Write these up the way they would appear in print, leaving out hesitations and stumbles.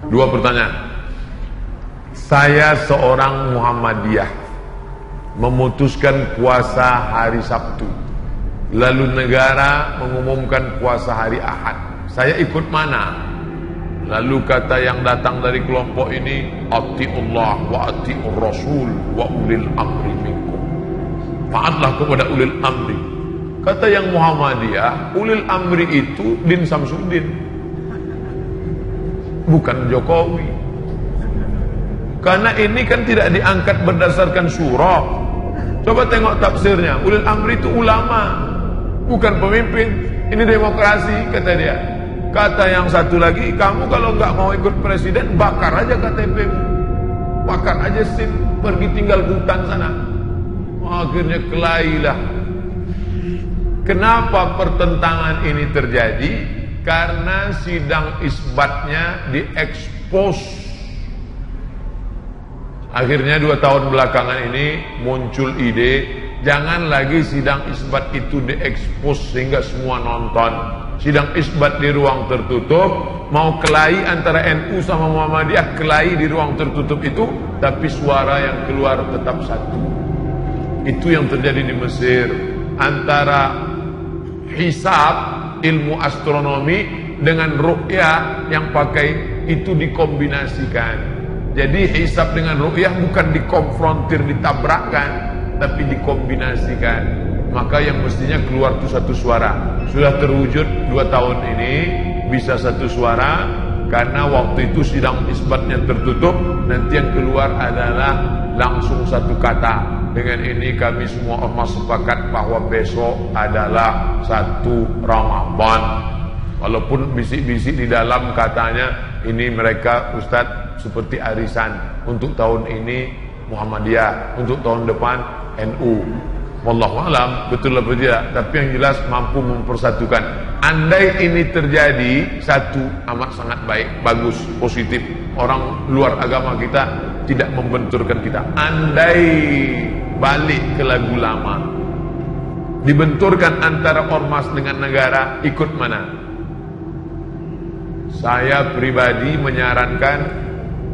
Dua pertanyaan. Saya seorang Muhammadiyah memutuskan puasa hari Sabtu, lalu negara mengumumkan puasa hari Ahad. Saya ikut mana? Lalu kata yang datang dari kelompok ini, atiullah wa atiur rasul wa ulil amri minkum. Taatlah kepada ulil amri. Kata yang Muhammadiyah, ulil amri itu Din Samsudin, bukan Jokowi. Karena ini kan tidak diangkat berdasarkan surah. Coba tengok tafsirnya. Ulil amri itu ulama, bukan pemimpin. Ini demokrasi, kata dia. Kata yang satu lagi, kamu kalau nggak mau ikut presiden, bakar aja KTP-mu, bakar aja SIM, pergi tinggal hutan sana. Akhirnya kelailah. Kenapa pertentangan ini terjadi? Karena sidang isbatnya diekspos. Akhirnya 2 tahun belakangan ini muncul ide, jangan lagi sidang isbat itu diekspos sehingga semua nonton. Sidang isbat di ruang tertutup, mau kelahi antara NU sama Muhammadiyah, kelahi di ruang tertutup itu, tapi suara yang keluar tetap satu. Itu yang terjadi di Mesir. Antara hisab, ilmu astronomi, dengan ru'yah yang pakai itu dikombinasikan. Jadi hisab dengan ru'yah bukan dikonfrontir, ditabrakkan, tapi dikombinasikan. Maka yang mestinya keluar itu satu suara. Sudah terwujud 2 tahun ini bisa satu suara, karena waktu itu sidang isbatnya tertutup. Nanti yang keluar adalah langsung satu kata. Dengan ini kami semua ormas sepakat bahwa besok adalah 1 Ramadan. Walaupun bisik-bisik di dalam katanya ini mereka Ustadz seperti arisan, untuk tahun ini Muhammadiyah, untuk tahun depan NU. Wallahu alam, betul atau tidak, tapi yang jelas mampu mempersatukan. Andai ini terjadi, satu, amat sangat baik, bagus, positif. Orang luar agama kita tidak membenturkan kita. Andai balik ke lagu lama, dibenturkan antara ormas dengan negara, ikut mana? Saya pribadi menyarankan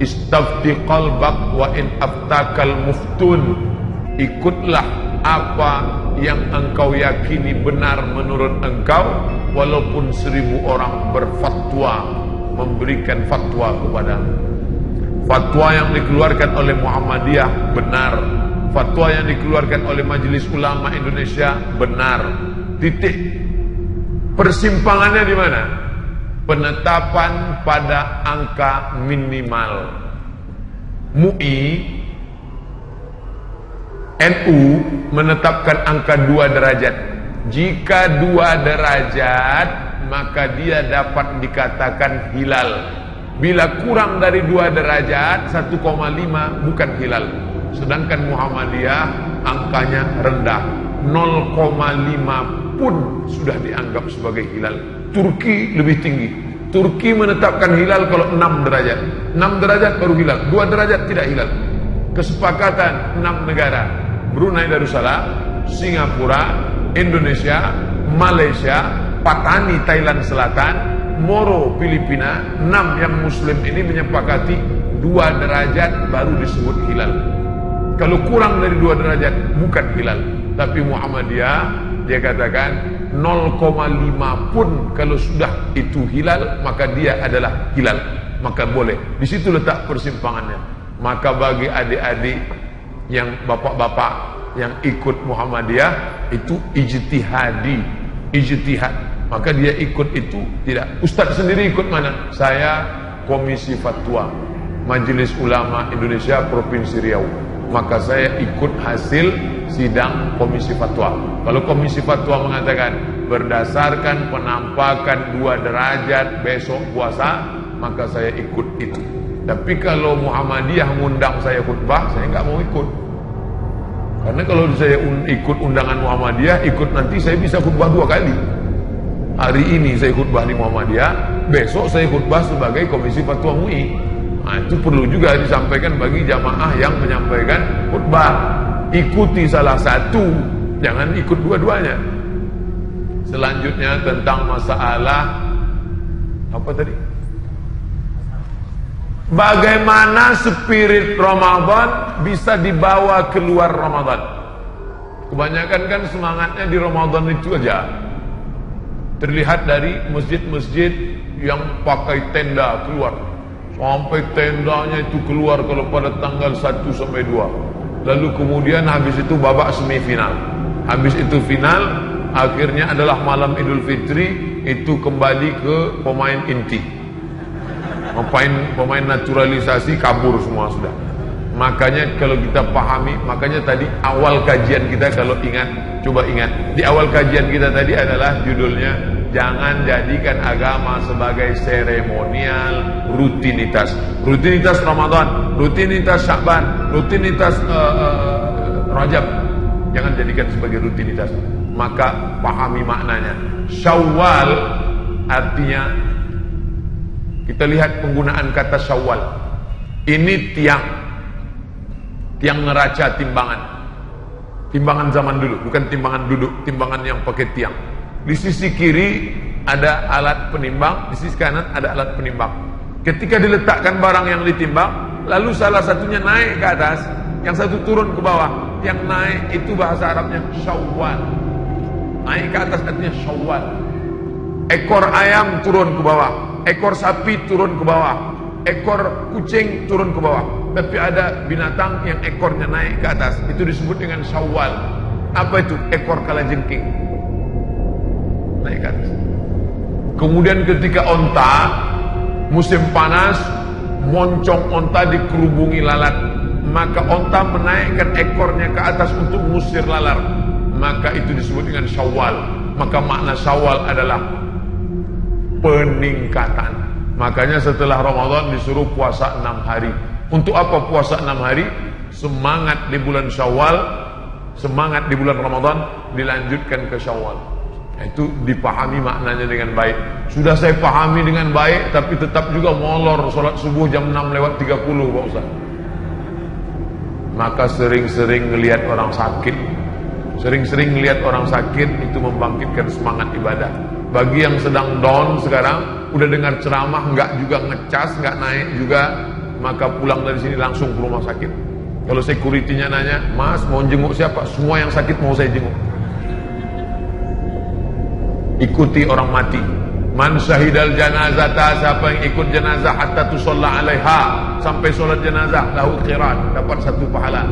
istafti qalbak wa in aftakal muftun. Ikutlah apa yang engkau yakini benar menurut engkau, walaupun 1000 orang berfatwa, memberikan fatwa kepadamu. Fatwa yang dikeluarkan oleh Muhammadiyah benar, fatwa yang dikeluarkan oleh Majelis Ulama Indonesia benar. Titik. Persimpangannya di mana? Penetapan pada angka minimal. MUI, NU menetapkan angka 2 derajat. Jika 2 derajat, maka dia dapat dikatakan hilal. Bila kurang dari 2 derajat, 1,5 bukan hilal. Sedangkan Muhammadiyah angkanya rendah, 0,5 pun sudah dianggap sebagai hilal. Turki lebih tinggi. Turki menetapkan hilal kalau 6 derajat. 6 derajat baru hilal, 2 derajat tidak hilal. Kesepakatan 6 negara, Brunei Darussalam, Singapura, Indonesia, Malaysia, Patani Thailand Selatan, Moro Filipina, 6 yang muslim ini menyepakati 2 derajat baru disebut hilal. Kalau kurang dari 2 derajat bukan hilal. Tapi Muhammadiyah dia katakan 0,5 pun kalau sudah itu hilal, maka dia adalah hilal, maka boleh. Di situ letak persimpangannya. Maka bagi adik-adik yang bapak-bapak yang ikut Muhammadiyah, itu ijtihad, maka dia ikut itu tidak. Ustaz sendiri ikut mana? Saya Komisi Fatwa Majelis Ulama Indonesia Provinsi Riau, maka saya ikut hasil sidang Komisi Fatwa. Kalau Komisi Fatwa mengatakan berdasarkan penampakan 2 derajat besok puasa, maka saya ikut itu. Tapi kalau Muhammadiyah mengundang saya khutbah, saya nggak mau ikut. Karena kalau saya ikut undangan Muhammadiyah, ikut nanti saya bisa khutbah 2 kali. Hari ini saya khutbah di Muhammadiyah, besok saya khutbah sebagai Komisi Fatwa MUI. Nah, itu perlu juga disampaikan bagi jamaah yang menyampaikan khutbah. Ikuti salah satu, jangan ikut dua-duanya. Selanjutnya tentang masalah apa tadi? Bagaimana spirit Ramadan bisa dibawa keluar Ramadan? Kebanyakan kan semangatnya di Ramadan itu aja. Terlihat dari masjid-masjid yang pakai tenda keluar. Sampai tendanya itu keluar kalau pada tanggal 1 sampai 2. Lalu kemudian habis itu babak semifinal. Habis itu final, akhirnya adalah malam Idul Fitri, itu kembali ke pemain inti. Pemain naturalisasi kabur semua sudah. Makanya kalau kita pahami, makanya tadi awal kajian kita kalau ingat, coba ingat. Di awal kajian kita tadi adalah judulnya, jangan jadikan agama sebagai seremonial, rutinitas. Rutinitas Ramadan, rutinitas Sya'ban, rutinitas Rajab. Jangan jadikan sebagai rutinitas. Maka pahami maknanya. Syawal artinya, kita lihat penggunaan kata Syawal. Ini tiang neraca timbangan. Timbangan zaman dulu, bukan timbangan duduk, timbangan yang pakai tiang. Di sisi kiri ada alat penimbang, di sisi kanan ada alat penimbang. Ketika diletakkan barang yang ditimbang, lalu salah satunya naik ke atas, yang satu turun ke bawah. Yang naik itu bahasa Arabnya Syawal. Naik ke atas artinya Syawal. Ekor ayam turun ke bawah, ekor sapi turun ke bawah, ekor kucing turun ke bawah. Tapi ada binatang yang ekornya naik ke atas, itu disebut dengan Syawal. Apa itu? Ekor kalajengking naik ke atas. Kemudian ketika onta, musim panas, moncong onta dikerubungi lalat, maka onta menaikkan ekornya ke atas untuk mengusir lalat, maka itu disebut dengan Syawal. Maka makna Syawal adalah peningkatan. Makanya setelah Ramadan disuruh puasa 6 hari. Untuk apa puasa 6 hari? Semangat di bulan Syawal, semangat di bulan Ramadan dilanjutkan ke Syawal. Itu dipahami maknanya dengan baik. Sudah saya pahami dengan baik, tapi tetap juga molor sholat subuh jam 6:30 Pak Ustaz. Maka sering-sering ngelihat orang sakit. Sering-sering ngelihat orang sakit itu membangkitkan semangat ibadah. Bagi yang sedang down sekarang, udah dengar ceramah, enggak juga ngecas, enggak naik juga, maka pulang dari sini langsung ke rumah sakit. Kalau security-nya nanya, Mas mau jenguk siapa? Semua yang sakit mau saya jenguk. Ikuti orang mati. Man syahidal janazata, siapa yang ikut jenazah hatta tusalla alaiha, sampai solat jenazah, lahu qirat, dapat 1 pahala.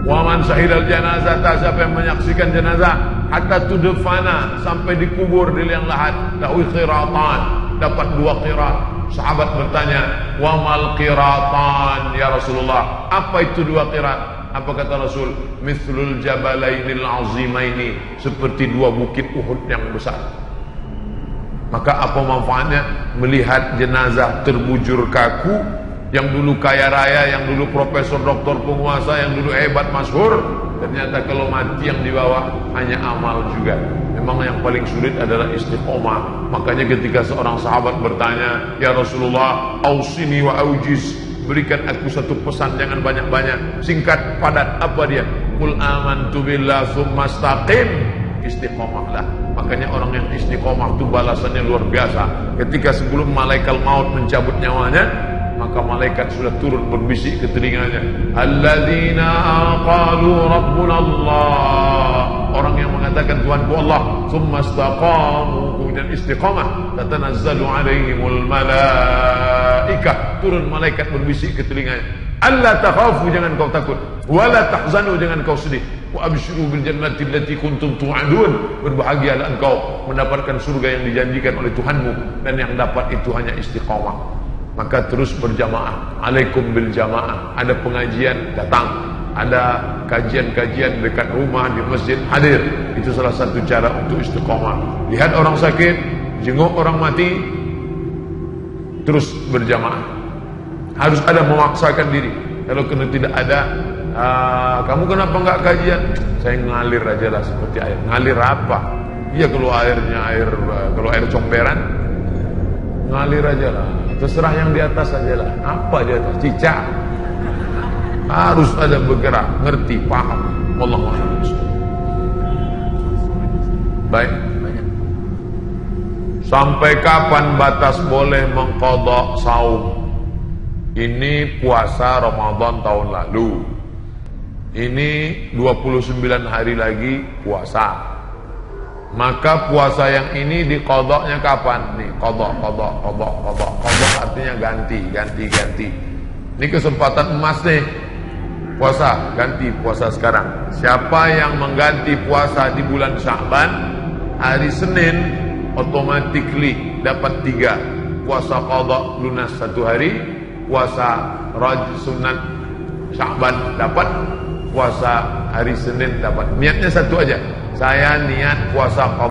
Wa man syahidal janazata, siapa yang menyaksikan jenazah hatta tudfana, sampai dikubur di liang lahat, lahu qiratan, dapat 2 qirat. Sahabat bertanya, wa mal qiratan ya Rasulullah, apa itu 2 qirat? Apa kata Rasul? Mithlul jabalainil azimaini, seperti 2 bukit Uhud yang besar. Maka apa manfaatnya melihat jenazah terbujur kaku, yang dulu kaya raya, yang dulu profesor, doktor, penguasa, yang dulu hebat, masyhur, ternyata kalau mati yang dibawa hanya amal juga. Memang yang paling sulit adalah istiqomah. Makanya ketika seorang sahabat bertanya, ya Rasulullah, ausini wa aujiz, berikan aku 1 pesan, jangan banyak-banyak, singkat, padat. Apa dia? Qul amantu billah tsumma istaqim, istiqomahlah. Makanya orang yang istiqomah itu balasannya luar biasa. Ketika sebelum malaikat maut mencabut nyawanya, maka malaikat sudah turun berbisik ke telinganya, alladzina qalu rabbuna Allah, orang yang mengatakan Tuhanku Allah, tsumma istaqamu, kemudian istiqamah, tatanazzalu alaihimul malaikah, turun malaikat berbisik ke telinganya, alla takhafu, jangan kau takut, wala tahzanu, jangan kau sedih, wa abshiru bil jannati allati kuntum tu'adun, berbahagialah engkau mendapatkan surga yang dijanjikan oleh Tuhanmu, dan yang dapat itu hanya istiqamah. Maka terus berjamaah, alaikum bil jamaah. Ada pengajian, datang. Ada kajian-kajian dekat rumah, di masjid, hadir. Itu salah satu cara untuk istiqomah. Lihat orang sakit, jenguk orang mati, terus berjamaah. Harus ada memaksakan diri. Kalau kena tidak ada, kamu kenapa enggak kajian? Saya ngalir aja lah seperti air. Ngalir apa? Iya kalau air comberan, ngalir aja lah. Terserah yang di atas aja lah. Apa di atas? Cicak. Harus ada bergerak, ngerti, paham. Wallahu a'lam. Baik. Sampai kapan batas boleh mengqadha saum? Ini puasa Ramadan tahun lalu. Ini 29 hari lagi puasa. Maka puasa yang ini diqadha'nya kapan? Nih, qadha' artinya ganti. Ini kesempatan emas nih. Puasa, ganti puasa sekarang. Siapa yang mengganti puasa di bulan Sya'ban, hari Senin automatically dapat 3. Puasa qadha' lunas 1 hari, puasa sunat Sya'ban dapat, puasa hari Senin dapat. Niatnya satu aja. Saya niat puasa qadha.